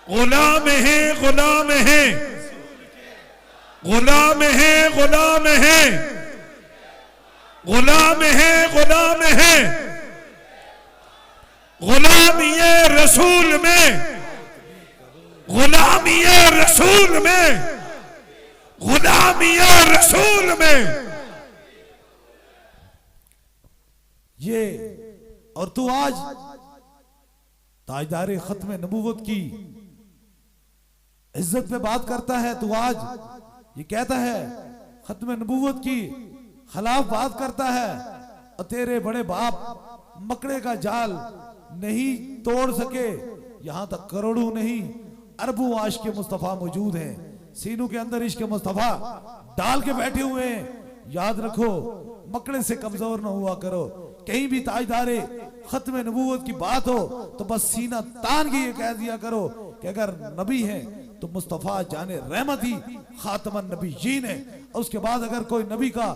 गुलाम है गुलाम है गुलाम है गुलाम है गुलाम है गुलाम है, गुलामी रसूल में, गुलामी रसूल में, गुलामी रसूल में। ये और तू आज ताजदार खत्म नबूवत की इज्जत पे बात करता है, तू आज ये कहता है खत्म नबूवत की खिलाफ बात करता है, और तेरे बड़े बाप मकड़े का जाल नहीं तोड़ सके। यहां तक करोड़ों नहीं अरबों आशिक मुस्तफा मौजूद हैं, सीनों के अंदर इश्क मुस्तफा डाल के बैठे हुए हैं। याद रखो, मकड़े से कमजोर ना हुआ करो। कहीं भी ताजदारे खत्म नबूवत की बात हो तो बस सीना तान के ये कह दिया करो कि अगर नबी है तो मुस्तफा जाने रहमत ही खातमन नबीयीन है। उसके बाद अगर कोई नबी का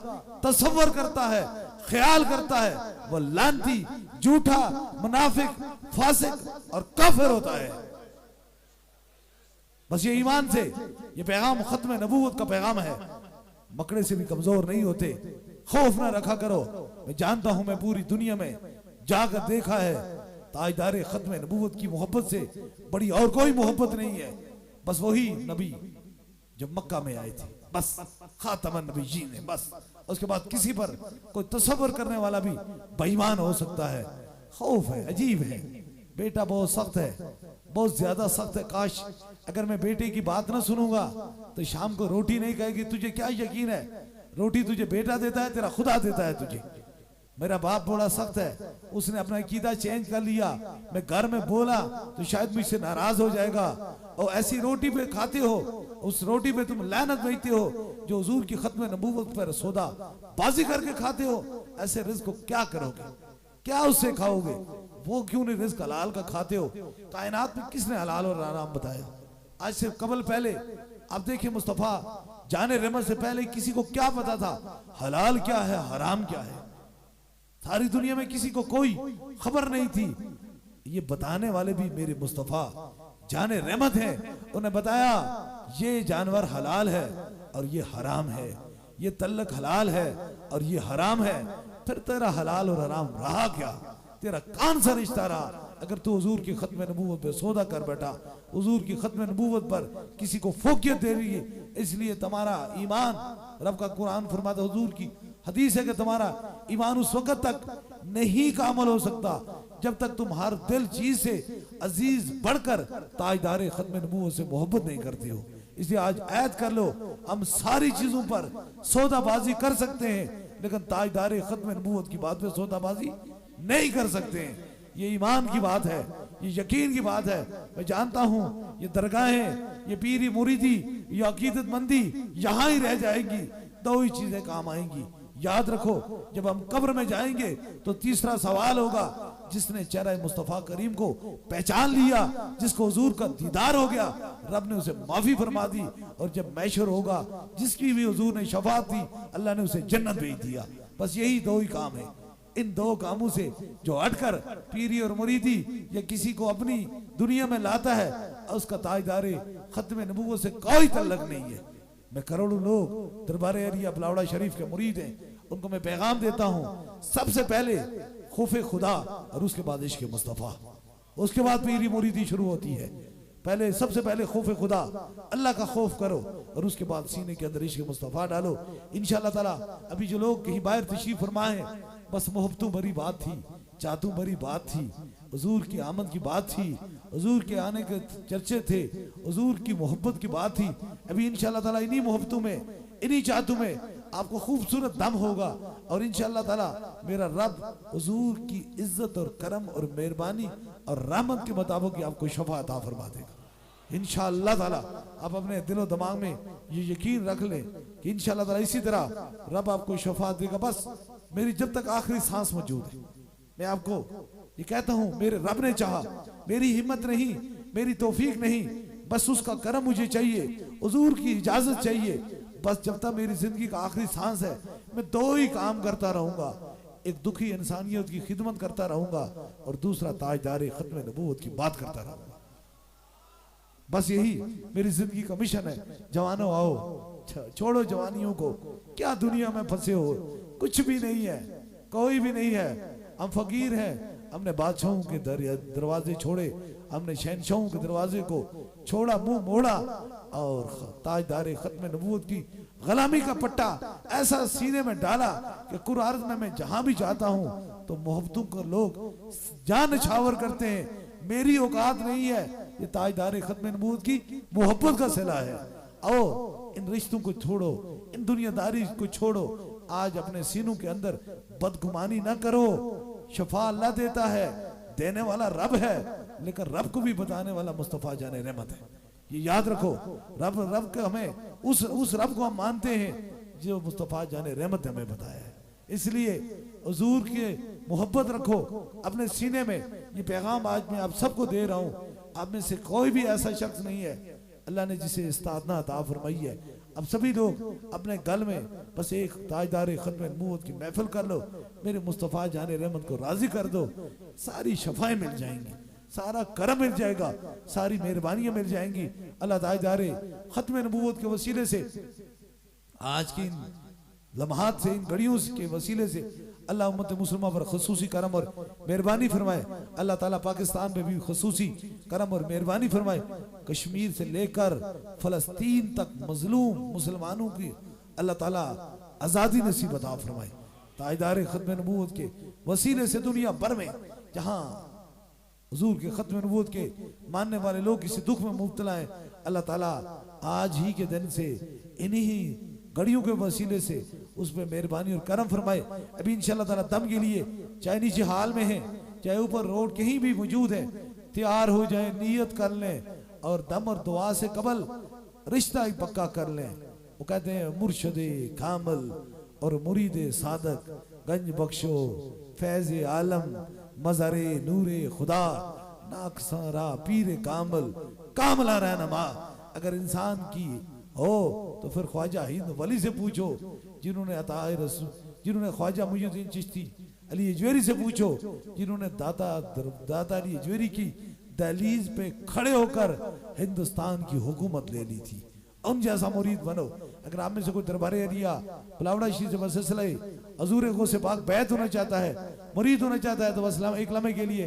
तसव्वुर करता है, ख्याल करता है, वो लानती, झूठा, मुनाफिक, फासिक और काफिर होता है। बस ये ईमान से ये पैगाम खत्म नबूवत का पैगाम है, मकड़े से भी कमजोर नहीं होते। खौफ ना रखा करो। मैं जानता हूं, मैं पूरी दुनिया में जाकर देखा है, ताजदार खत्म नबूवत की मोहब्बत से बड़ी और कोई मोहब्बत नहीं है। बस वही नबी जो मक्का में आए थे, बस खातमन नबीयीन है, बस। उसके बाद किसी पर कोई तसव्वुर करने वाला भी बेईमान हो सकता है। खौफ है, अजीब है। बेटा बहुत सख्त है, बहुत ज्यादा सख्त है। काश अगर मैं बेटे की बात ना सुनूंगा तो शाम को रोटी नहीं कहेगी। तुझे क्या यकीन है, रोटी तुझे बेटा देता है, तेरा खुदा देता है तुझे। मेरा बाप बड़ा सख्त है, उसने अपना अकीदा चेंज कर लिया। मैं घर में बोला तो शायद मुझसे नाराज हो जाएगा। और ऐसी रोटी पे खाते हो, उस रोटी पे तुम लानत भेजते हो जो हुजूर की खत्म नबूवत पर सौदा बाजी करके खाते हो। ऐसे रिज़्क को क्या करोगे, क्या उससे खाओगे? वो क्यों नहीं रिज़्क हलाल का खाते हो? कायनात में किसने हलाल और हराम बताया? आज से कबल पहले आप देखिए, मुस्तफा जाने रहमत से पहले किसी को क्या पता था हलाल क्या है, हराम क्या है? सारी दुनिया में किसी को कोई खबर नहीं थी। ये बताने वाले भी मेरे मुस्तफ़ा जाने रहमत है। उन्हें बताया ये जानवर हलाल है और ये हराम है, ये तल्लक हलाल है और ये हराम है। फिर तेरा हलाल और हराम रहा क्या? तेरा कौन सा रिश्ता रहा? अगर तू हुजूर की खत्म नबूवत पे सौदा कर बैठा, हुजूर की खत्म नबूवत पर किसी को फोकियत दे रही है, इसलिए तुम्हारा ईमान, रब का कुरान फरमाता, हुजूर की हदीस है कि तुम्हारा ईमान उस वक्त तक नहीं कामल हो सकता जब तक तुम हर दिल चीज से अजीज बढ़कर ताजदार खत्म नबूवत से मोहब्बत नहीं करते हो। इसलिए आज ऐद कर लो, हम सारी चीजों पर सौदाबाजी कर सकते हैं लेकिन ताजदार खत्म नबूवत की बात पे सौदाबाजी नहीं कर सकते हैं। ये ईमान की बात है, ये यकीन की बात है। मैं जानता हूँ ये दरगाहें, ये पीरी मुरीदी, ये अकीदतमंदी यहाँ ही रह जाएगी। दो ही चीजें काम आएंगी, याद रखो। जब हम कब्र में जाएंगे तो तीसरा सवाल होगा, जिसने चेहरा मुस्तफ़ा करीम को पहचान लिया, जिसको हुजूर का दीदार हो गया, रब ने उसे माफी फरमा दी। और जब मैशर होगा, जिसकी भी हुजूर ने शफाअत दी, अल्लाह ने उसे जन्नत भेज दिया। बस यही दो ही काम है। इन दो कामों से जो हटकर पीरी और मुरीदी या किसी को अपनी दुनिया में लाता है, उसका ताजदारे खत्म नबूवत से कोई तल्लक नहीं है। मैं करोड़ों लोग दरबार एरिया बलावड़ा शरीफ के मुरीद हैं, उनको मैं पैगाम देता हूँ, सबसे पहले खौफे खुदा और उसके बाद इश्क मुस्तफ़ा, उसके बाद पीरी मुरीदी शुरू होती है। पहले सबसे पहले खौफे खुदा, अल्लाह का खौफ करो और उसके बाद सीने के अंदर इश्क मुस्तफ़ा डालो। इंशाअल्लाह ताला अभी जो लोग कहीं बाहर तशरीफ फरमाए, बस मोहब्बतों भरी बात थी, चाहतों भरी बात थी, हुजूर की आमद की बात थी, हुजूर के आने के चर्चे थे, हुजूर की मोहब्बत की बात थी। अभी इंशाअल्लाह ताला इन्हीं मोहब्बतों में, इन्हीं चाहतों में आपको खूबसूरत दम होगा और इंशाअल्लाह ताला मेरा रब हुजूर की इज्जत और करम और मेहरबानी और रहमत के मुताबिक आपको शफा अता फरमा देगा इंशाअल्लाह ताला। आप अपने दिलो दिमाग में ये यकीन रख लें कि इंशाअल्लाह ताला इसी तरह रब आपको शफा देगा। बस मेरी जब तक आखिरी सांस मौजूद है, मैं आपको ये कहता हूँ, मेरे रब ने चाहा, मेरी हिम्मत नहीं, मेरी तौफीक नहीं, बस उसका करम मुझे चाहिए, हुजूर की इजाजत चाहिए। बस जब तक मेरी जिंदगी का आखिरी सांस है, मैं दो ही काम करता रहूंगा, एक दुखी इंसानियत की खिदमत करता रहूंगा और दूसरा ताजदार खत्म नबूवत की बात करता रहूंगा। बस यही मेरी जिंदगी का मिशन है। जवानों आओ, छोड़ो जवानियों को, क्या दुनिया में फंसे हो, कुछ भी नहीं है, कोई भी नहीं है। हम फकीर हैं, हमने बादशाहों के दरवाजे छोड़े, हमने शहनशाहों के दरवाजे को छोड़ा, मुंह मोड़ा और ताजदार खत्म नबूवत की गुलामी का पट्टा ऐसा सीने में डाला कि कुरान में मैं जहां भी जाता हूं तो मोहब्बतों को लोग जान निछावर करते हैं। मेरी औकात नहीं है, ये ताजदार खत्म नबूवत की मोहब्बत का सिला है। आओ इन रिश्तों को छोड़ो, इन दुनियादारी को छोड़ो, आज अपने सीनों के अंदर बदगुमानी ना करो। शफा अल्लाह देता है, देने वाला रब है, लेकिन रब को भी बताने वाला मुस्तफ़ा जाने रहमत है। ये याद रखो, रब का हमें उस रब को हम मानते हैं जो मुस्तफ़ा जाने रहमत हमें बताया है। इसलिए हुजूर के मोहब्बत रखो अपने सीने में। ये पैगाम आज मैं आप सबको दे रहा हूँ। आप में से कोई भी ऐसा शख्स नहीं है अल्लाह ने जिसे इस्तादना अता फरमाई है। अब सभी लोग अपने गल में बस एक ताजदार खत्म नबूवत की महफिल कर लो, मेरे मुस्तफ़ा जाने रहमत को राजी कर दो, सारी शफाएं मिल जाएंगी, सारा करम मिल जाएगा, सारी मेहरबानियां मिल जाएंगी। अल्लाह ताजदार खत्म नबूवत के वसीले से, आज की इन लम्हात से, इन घड़ियों के वसीले से अल्लाह उम्मत मुसलमान पर खसूसी करम और मेहरबानी फरमाए। अल्लाह ताला पाकिस्तान पे भी खसूसी करम और मेहरबानी फरमाए। कश्मीर से लेकर फलस्तीन तक मजलूम मुसलमानों की अल्लाह ताला आज़ादी नसीब अता फरमाए। ताजदार खत्म नबूवत के वसीले से दुनिया भर में जहाँ हुजूर के खत्म नबूवत के मानने वाले लोग किसी दुख में मुब्तला हैं, अल्लाह ताला आज ही के दिन से इन्हीं घड़ियों के वसीले से उस पर मेहरबानी और करम फरमाए। अभी इंशाअल्लाह ताला दम के लिए चाहे नीचे हाल में है, चाहे ऊपर रोड कहीं भी मौजूद है, तैयार हो जाए, नियत कर लें और दम और दुआ से कबल रिश्ता ही पक्का कर लें। वो कहते हैं मुर्शदे कामल और मुरीदे सादक गंज बख्शो फैज आलम मज़ारे नूरे खुदा नाकसारा पीर कामल कामला रहनमा। अगर इंसान की हो तो फिर ख्वाजा हिंद वली से पूछो जिन्होंने अताए रसूल, जिन्होंने ख्वाजा मुहीउद्दीन चिश्ती अली अजवेरी से पूछो, जिन्होंने दादा अली अजवेरी की दहलीज पे खड़े होकर हिंदुस्तान की हुकूमत ले ली थी। उन जैसा मुरीद बनो। अगर आप में से कोई दरबारे अलिया बुलावड़ा शरीफ से बसिले हजूर गौसे पाक बैत होना चाहता है, मुरीद होना चाहता है, तो बस एक लम्हे के लिए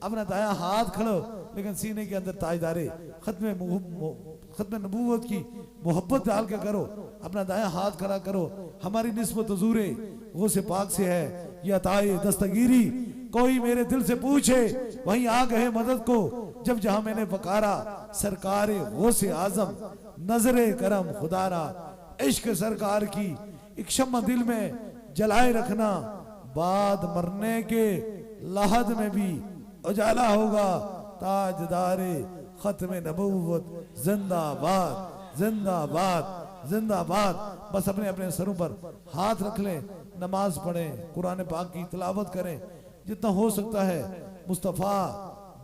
अपना दाया हाथ खड़ो, लेकिन सीने के अंदर ताजदारे खत्म नबूवत की मोहब्बत डाल के करो। अपना दाया हाथ खड़ा करो। हमारी निस्बत हजूर गौसे पाक से है। यह ताए दस्तगीरी कोई मेरे दिल से पूछे, वहीं आ गए मदद को जब जहां मैंने पकारा। सरकार गौसे आजम नजरे करम खुदारा। इश्क सरकार की एक शम्मा दिल में जलाए रखना, बाद मरने के लहद में भी उजाला होगा। ताजदारे खत्म नबूवत जिंदाबाद जिंदाबाद जिंदाबाद। बस अपने अपने सरों पर हाथ रख लें, नमाज पढ़ें, कुरान पाक की तिलावत करें, जितना हो सकता है मुस्तफ़ा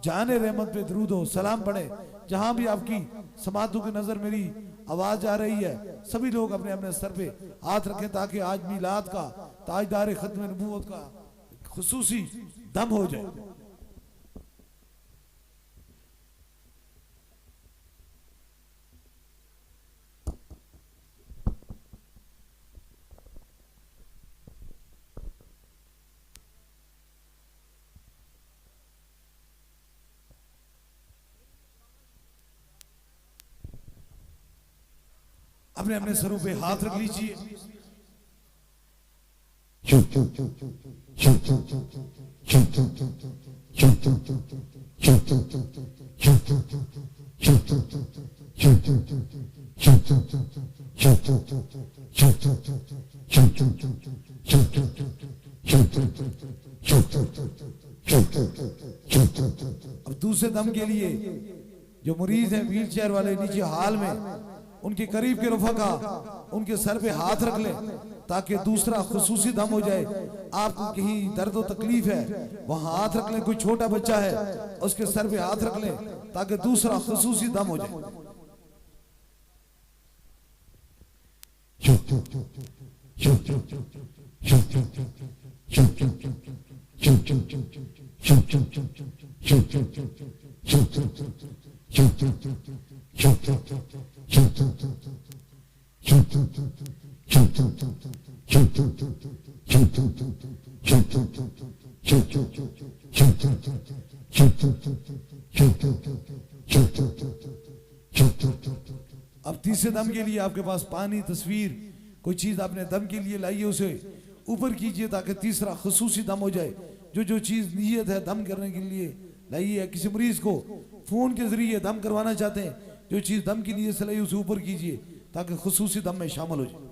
जाने रहमत पे दरूदो सलाम पढ़ें। जहां भी आपकी समातों की नजर मेरी आवाज आ रही है, सभी लोग अपने अपने सर पे हाथ रखें, ताकि आज मिलाद का ताजदार खत्म नबूवत का खुसूसी दम हो जाए। अपने अपने सरों पे हाथ रख लीजिए। अब दूसरे दम के लिए जो मरीज हैं व्हील चेयर वाले, नीचे हाल में उनके करीब के रफका उनके सर पे हाथ रख लें, ताकि दूसरा खुसूसी दम हो जाए। आपको कहीं दर्द और तकलीफ है, वहां हाथ रख लें। कोई छोटा बच्चा है, उसके सर पे हाथ रख लें, ताकि दूसरा खुसूसी दम हो जाए। अब तीसरे दम के लिए आपके पास पानी, तस्वीर, कोई चीज आपने दम के लिए लाई है, उसे ऊपर कीजिए, ताकि तीसरा खुसूसी दम हो जाए। जो चीज नियत है दम करने के लिए लाई है, किसी मरीज को फोन के जरिए दम करवाना चाहते हैं, जो चीज दम की नीयत से लाई उसे ऊपर कीजिए, ताकि खुसूसी दम में शामिल हो जाए।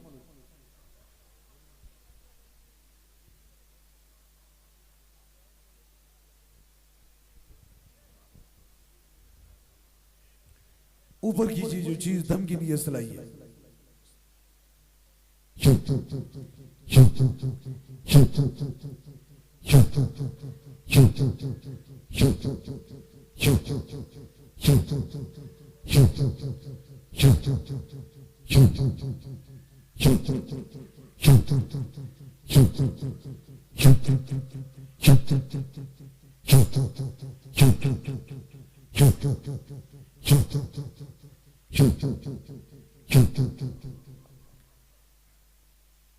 ऊपर कीजिए जो चीज दम की नीयत से लाई है।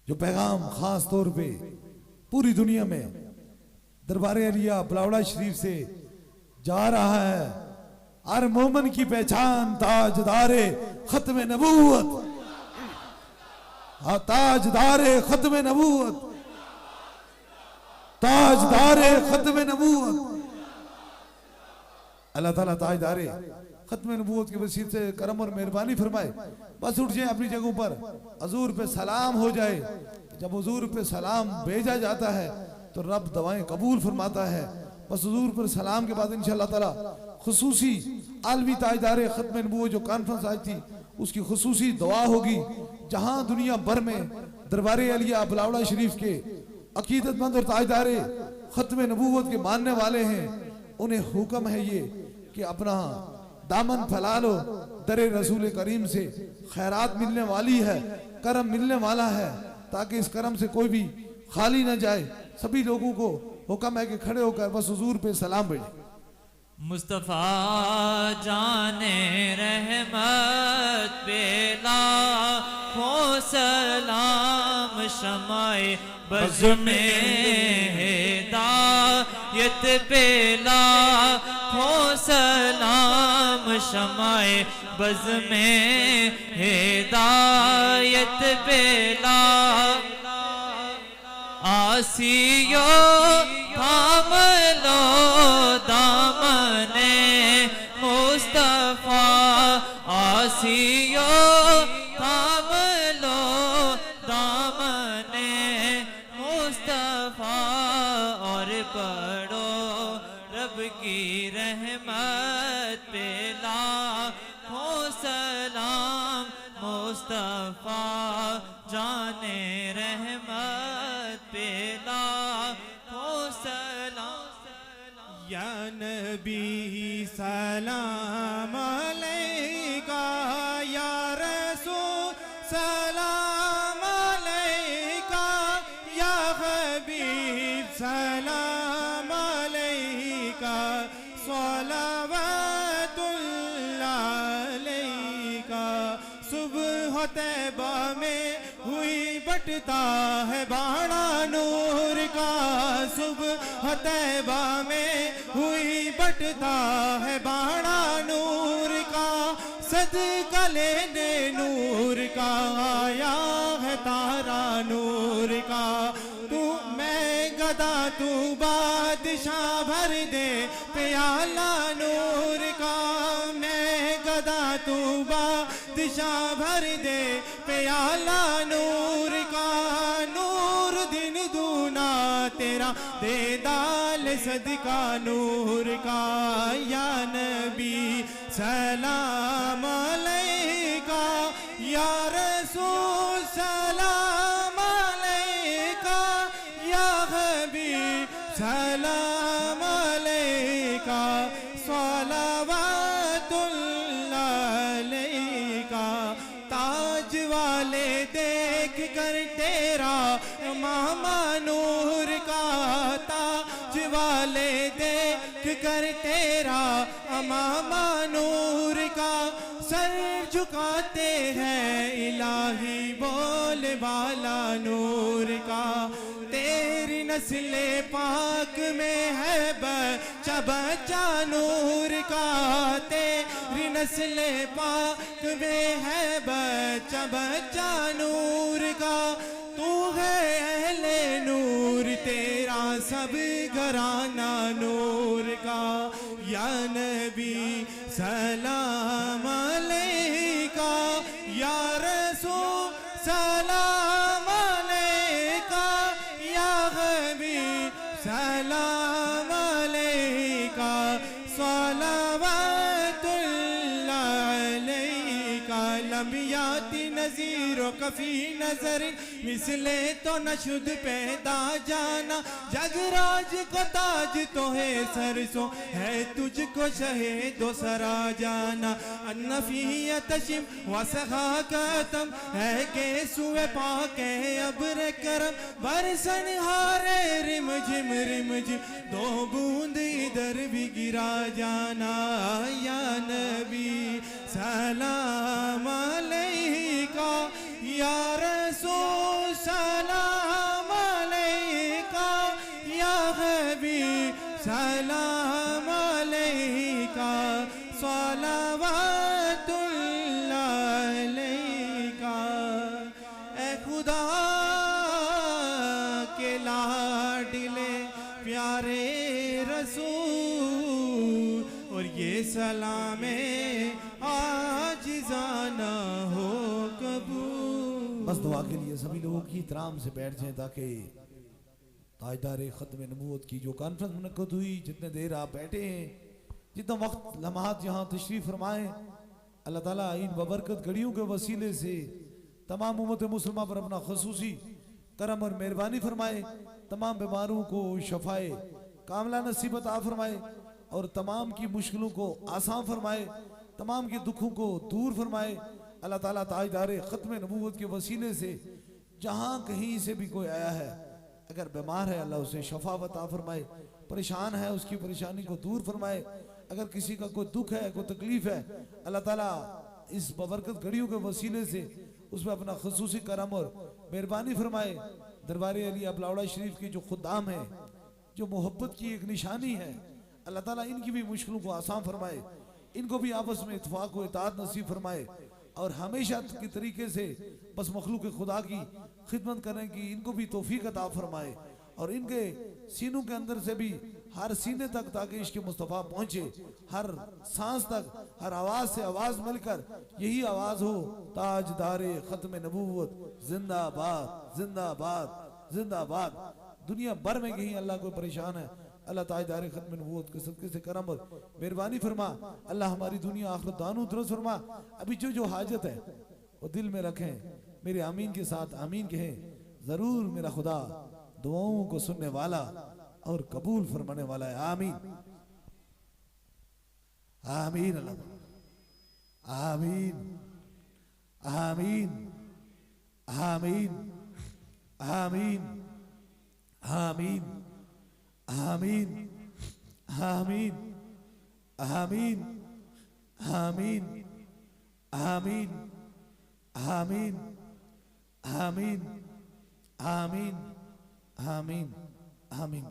जो पैगाम खास तौर पे पूरी दुनिया में दरबारे अलिया बुलावड़ा शरीफ से जा रहा है, हर मोमन की पहचान ताजदारे खत्म नबूवत, ताजदारे खत्म नबूवत, ताजदारे खत्म नबूवत। अल्लाह ताला ताजदारे खत्म नबूवत के वसीले से करम और मेहरबानी फरमाए। बस उठ जाए अपनी जगहों पर, हजूर पे सलाम हो जाए। जब हजूर पे सलाम भेजा जाता है तो रब दवाएं कबूल फरमाता है। बस हजूर पर सलाम के बाद इंशाअल्लाह ताला खुसूसी आलमी ताजदारे खत्म नबूवत जो कॉन्फ्रेंस आई थी, उसकी खुसूसी दुआ होगी। जहां दुनिया भर में दरबारे अलिया बुलावड़ा शरीफ के अकीदतमंद और ताजदारे खत्म नबूवत के मानने वाले हैं, उन्हें हुक्म है ये कि अपना दामन फैला लो। दरे रसूल करीम से खैरात मिलने वाली है, करम मिलने वाला है, ताकि इस करम से कोई भी खाली ना जाए। सभी लोगों को हुक्म है कि खड़े होकर बस हुजूर पे सलाम भेजें। मुस्तफ़ा जाने रहमत पेला हो सलाम शमाए बज़ में हिदायत पेला हो सलाम शमाए बज़ में हिदायत पेला आसियो थाम लो दामने मुस्तफ़ा आसियो थाम लो दामने मुस्तफ़ा और पढ़ो रब की रहमत पेला हो सलाम मुस्तफ़ा जाने रहमत पेला हो सलाम या नबी सलाम अलैका या रसूल सलाम अलैका या हबीब सलाम अलैका सलावतुल्लाह अलैका। सुबह तैबा में हुई बटता है बाड़ा नूर का, सुबह तैबा में हुई बटता है बाड़ा नूर का, सदका लेने नूर का आया है तारा नूर का। तू मैं गदा तू बादशाह भर दे प्याला नूर का, मैं गदा तू बादशाह भर दे प्याला नूर का। नूर दिन दूना तेरा दे दाल सदका नूर का। या नबी सलाम अलैका या रसूल सलाम अलैका या हबीब सलाम अलैका सलावतुल्लाह अलैका। ताज वाले देख कर तेरा मामा नूर का, ताज वाले देख कर तेरा मामा नूर का, सर झुकाते हैं इलाही बोल वाला नूर का। तेरी नस्ले पाक में है बच्चा बच्चा नूर का, तेरी नस्ले पाक में है बच्चा बच्चा नूर का। तू है अहले नूर तेरा सब घराना नूर का। या नबी सलाम अलैका या रसूल सलाम अलैका या हबीब सलाम अलैका सलावतुल्लाह अलैका। लम्बियाती नज़ीरो कफी नजर मिसले तो नशुद पैदा जाना, जगराज को ताज तो है सरसों है तुझको शहेदो सरा जाना। अन्नफियत शिम वसखा कतम है के सुए पाके अब्र करम, बरसन हारे रिम झिम दो बूंद इधर भी गिरा जाना। या नबी सलाम अलैका या रसूल सलाम अलैका या हबीब सलाम अलैका सलावतुल्लाह अलैका। ए खुदा के लाडले प्यारे रसूल, और ये सलामे आज जाना हो कबूल। बस दुआ के लिए सभी लोगों की इतराम से बैठ जाएं ताकि ताजदार ख़त्म नबूवत की जो कॉन्फ्रेंस मुनक़्क़द हुई, जितने देर आप बैठे हैं, जितना वक्त लम्हात यहाँ तशरीफ़ फरमाएं, अल्लाह ताला इन बबरकत घड़ियों के वसीले से तमाम उम्मत मुसलमान पर अपना खसूसी करम और मेहरबानी फरमाए, तमाम बीमारों को शफाए कामला नसीबत आ फरमाए और तमाम की मुश्किलों को आसान फरमाए, तमाम के दुखों को दूर फरमाए। अल्लाह ताला ताजदार ख़त्म नबूवत के वसीले से जहाँ कहीं से भी कोई आया है, अगर बीमार है अल्लाह उसे शफा अता फरमाए, परेशान है उसकी परेशानी को दूर फरमाए। अगर किसी का कोई दुख है, कोई तकलीफ है, अल्लाह ताला इस बबरकत घड़ियों के वसीले से उसमें अपना खसूसी करम और मेहरबानी फरमाए। दरबार अली अबलावड़ा शरीफ की जो खुदाम है, जो मोहब्बत की एक निशानी है, अल्लाह ताला इनकी भी मुश्किलों को आसान फरमाए, इनको भी आपस में इत्तफाक व इताअत नसीब फरमाए और हमेशा की तरीके से बस मखलूक खुदा की खिदमत करने की इनको भी तौफीक अता फरमाए और इनके सीनों के अंदर से भी हर सीने तक ताकि इश्क मुस्तफ़ा पहुंचे, हर सांस तक, हर आवाज से आवाज मिलकर यही आवाज हो, ताजदारे खत्म नबूवत जिंदाबाद जिंदाबाद जिंदाबाद। दुनिया भर में कहीं अल्लाह कोई परेशान है, अल्लाह ताजदारे खत्म नबूवत के सदके से करम और मेहरबानी फरमा। अल्लाह हमारी दुनिया आखिरत दानों दुरुस्त फरमा। अभी जो जो हाजत है वो दिल में रखें, मेरे आमीन के साथ आमीन कहें। जरूर मेरा खुदा दुआओं को सुनने वाला और कबूल फरमाने वाला है। आमीन आमीन आमीन आमीन आमीन आमीन आमीन आमीन आमीन आमीन आमीन आमीन आमीन आमीन आमीन आमीन आमीन।